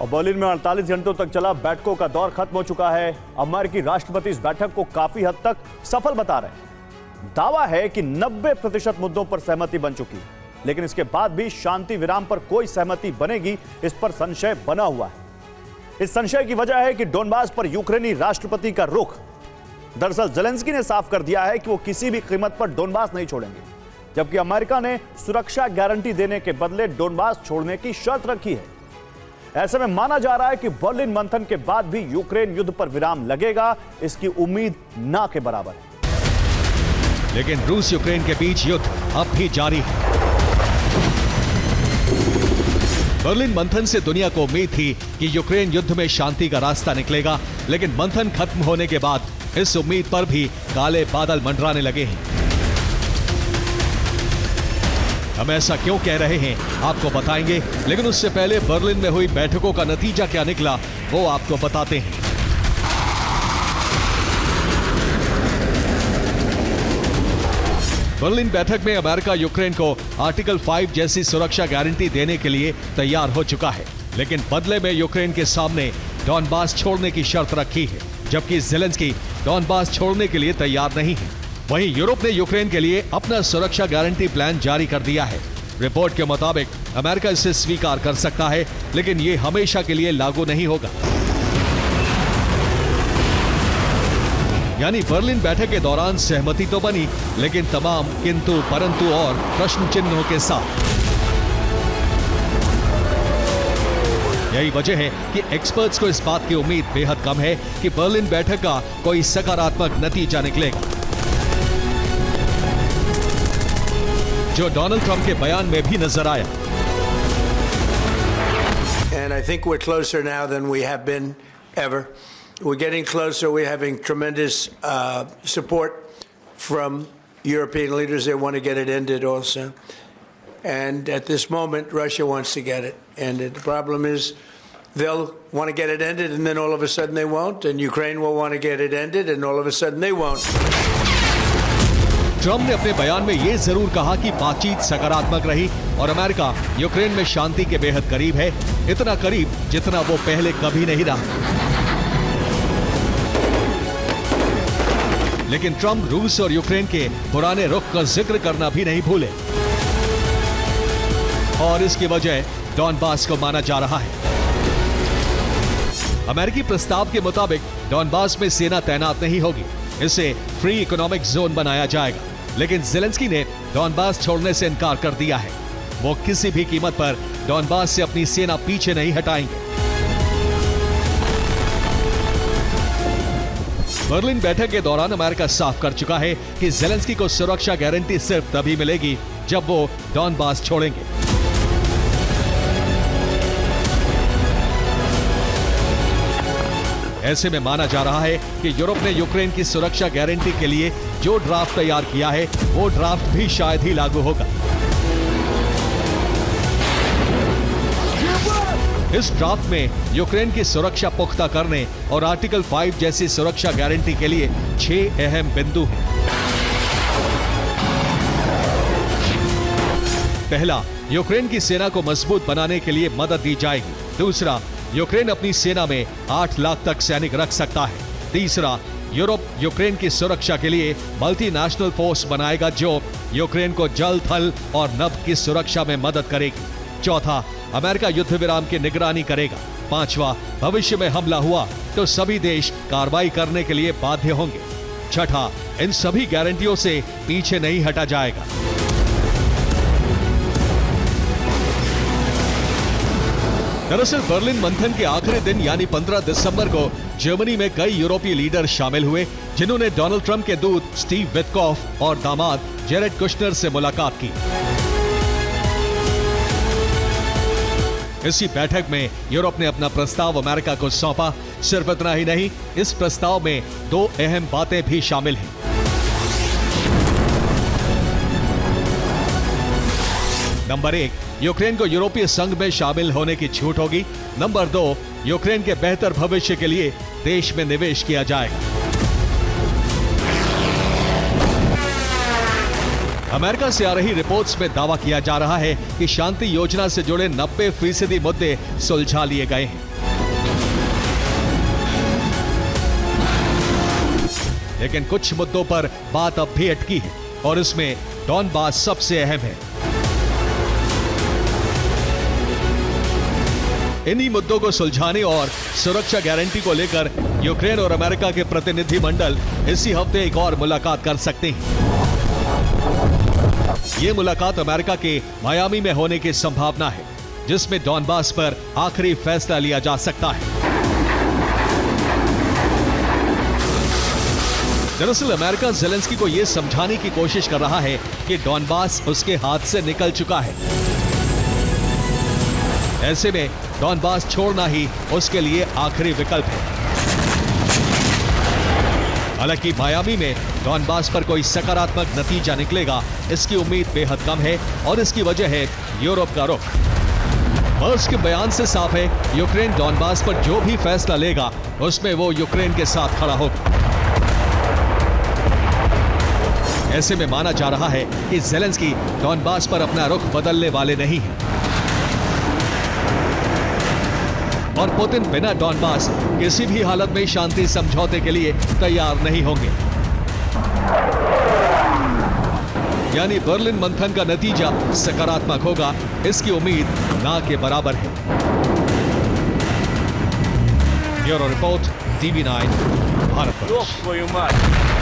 और बर्लिन में 48 घंटों तक चला बैठकों का दौर खत्म हो चुका है। अमेरिकी राष्ट्रपति इस बैठक को काफी हद तक सफल बता रहे हैं। दावा है कि 90% मुद्दों पर सहमति बन चुकी है, लेकिन इसके बाद भी शांति विराम पर कोई सहमति बनेगी, इस पर संशय बना हुआ है। इस संशय की वजह है कि डोनबास पर यूक्रेनी राष्ट्रपति का रुख। दरअसल जेलेंस्की ने साफ कर दिया है कि वो किसी भी कीमत पर डोनबास नहीं छोड़ेंगे, जबकि अमेरिका ने सुरक्षा गारंटी देने के बदले डोनबास छोड़ने की शर्त रखी है। ऐसे में माना जा रहा है कि बर्लिन मंथन के बाद भी यूक्रेन युद्ध पर विराम लगेगा, इसकी उम्मीद ना के बराबर है। लेकिन रूस यूक्रेन के बीच युद्ध अब भी जारी है। बर्लिन मंथन से दुनिया को उम्मीद थी कि यूक्रेन युद्ध में शांति का रास्ता निकलेगा, लेकिन मंथन खत्म होने के बाद इस उम्मीद पर भी काले बादल मंडराने लगे हैं। हम ऐसा क्यों कह रहे हैं आपको बताएंगे, लेकिन उससे पहले बर्लिन में हुई बैठकों का नतीजा क्या निकला वो आपको बताते हैं। बर्लिन बैठक में अमेरिका यूक्रेन को आर्टिकल 5 जैसी सुरक्षा गारंटी देने के लिए तैयार हो चुका है, लेकिन बदले में यूक्रेन के सामने डोनबास छोड़ने की शर्त रखी है, जबकि जेलेंस्की डोनबास छोड़ने के लिए तैयार नहीं है। वहीं यूरोप ने यूक्रेन के लिए अपना सुरक्षा गारंटी प्लान जारी कर दिया है। रिपोर्ट के मुताबिक अमेरिका इसे स्वीकार कर सकता है, लेकिन ये हमेशा के लिए लागू नहीं होगा। यानी बर्लिन बैठक के दौरान सहमति तो बनी, लेकिन तमाम किंतु परंतु और प्रश्न चिन्हों के साथ। यही वजह है कि एक्सपर्ट्स को इस बात की उम्मीद बेहद कम है कि बर्लिन बैठक का कोई सकारात्मक नतीजा निकलेगा, जो डोनाल्ड ट्रंप के बयान में भी नजर आया। And I think we're closer now than we have been ever. We're getting closer. We're having tremendous support from European leaders. They want to get it ended also. And at this moment, Russia wants to get it ended. The problem is they'll want to get it ended, and then all of a sudden they won't. And Ukraine will want to get it ended, and all of a sudden they won't. Trump ने अपने बयान में यह जरूर कहा कि बातचीत सकारात्मक रही और अमेरिका यूक्रेन में शांति के बेहद करीब है, इतना करीब जितना वो पहले कभी नहीं रहा। लेकिन ट्रंप रूस और यूक्रेन के पुराने रुख का जिक्र करना भी नहीं भूले, और इसकी वजह डोनबास को माना जा रहा है। अमेरिकी प्रस्ताव के मुताबिक डोनबास में सेना तैनात नहीं होगी, इसे फ्री इकोनॉमिक जोन बनाया जाएगा। लेकिन जेलेंस्की ने डोनबास छोड़ने से इनकार कर दिया है। वो किसी भी कीमत पर डोनबास से अपनी सेना पीछे नहीं हटाएंगे। बर्लिन बैठक के दौरान अमेरिका साफ कर चुका है कि जेलेंस्की को सुरक्षा गारंटी सिर्फ तभी मिलेगी जब वो डोनबास छोड़ेंगे। ऐसे में माना जा रहा है कि यूरोप ने यूक्रेन की सुरक्षा गारंटी के लिए जो ड्राफ्ट तैयार किया है वो ड्राफ्ट भी शायद ही लागू होगा। इस ड्राफ्ट में यूक्रेन की सुरक्षा पुख्ता करने और आर्टिकल 5 जैसी सुरक्षा गारंटी के लिए 6 अहम बिंदु हैं। पहला, यूक्रेन की सेना को मजबूत बनाने के लिए मदद दी जाएगी। दूसरा, यूक्रेन अपनी सेना में 8 लाख तक सैनिक रख सकता है। तीसरा, यूरोप यूक्रेन की सुरक्षा के लिए मल्टीनेशनल फोर्स बनाएगा जो यूक्रेन को जल, थल और नभ की सुरक्षा में मदद करेगी। चौथा, अमेरिका युद्ध विराम की निगरानी करेगा। पांचवा, भविष्य में हमला हुआ तो सभी देश कार्रवाई करने के लिए बाध्य होंगे। छठा, इन सभी गारंटियों से पीछे नहीं हटा जाएगा। दरअसल बर्लिन मंथन के आखिरी दिन यानी 15 दिसंबर को जर्मनी में कई यूरोपीय लीडर शामिल हुए, जिन्होंने डोनाल्ड ट्रंप के दूत स्टीव विटकॉफ और दामाद जेरेड कुशनर से मुलाकात की। इसी बैठक में यूरोप ने अपना प्रस्ताव अमेरिका को सौंपा। सिर्फ इतना ही नहीं, इस प्रस्ताव में 2 अहम बातें भी शामिल हैं। नंबर 1, यूक्रेन को यूरोपीय संघ में शामिल होने की छूट होगी। नंबर 2, यूक्रेन के बेहतर भविष्य के लिए देश में निवेश किया जाएगा। अमेरिका से आ रही रिपोर्ट्स में दावा किया जा रहा है कि शांति योजना से जुड़े 90% मुद्दे सुलझा लिए गए हैं। लेकिन कुछ मुद्दों पर बात अब भी अटकी है और इसमें डॉनबास सबसे अहम है। इन्हीं मुद्दों को सुलझाने और सुरक्षा गारंटी को लेकर यूक्रेन और अमेरिका के प्रतिनिधिमंडल इसी हफ्ते एक और मुलाकात कर सकते हैं। यह मुलाकात अमेरिका के मायामी में होने की संभावना है, जिसमें डॉनबास पर आखिरी फैसला लिया जा सकता है। दरअसल अमेरिका ज़ेलेंस्की को यह समझाने की कोशिश कर रहा है कि डॉनबास उसके हाथ से निकल चुका है। ऐसे में डॉनबास छोड़ना ही उसके लिए आखिरी विकल्प है। हालांकि मायामी में डॉनबास पर कोई सकारात्मक नतीजा निकलेगा, इसकी उम्मीद बेहद कम है और इसकी वजह है यूरोप का रुख। मर्स के बयान से साफ है, यूक्रेन डॉनबास पर जो भी फैसला लेगा उसमें वो यूक्रेन के साथ खड़ा होगा। ऐसे में माना जा रहा है कि ज़ेलेंस्की डॉनबास पर अपना रुख बदलने वाले नहीं हैं और पुतिन बिना डॉनबास किसी भी हालत में शांति समझौते के लिए तैयार नहीं होंगे। यानी बर्लिन मंथन का नतीजा सकारात्मक होगा, इसकी उम्मीद ना के बराबर है। Bureau report, TV9 Bharat.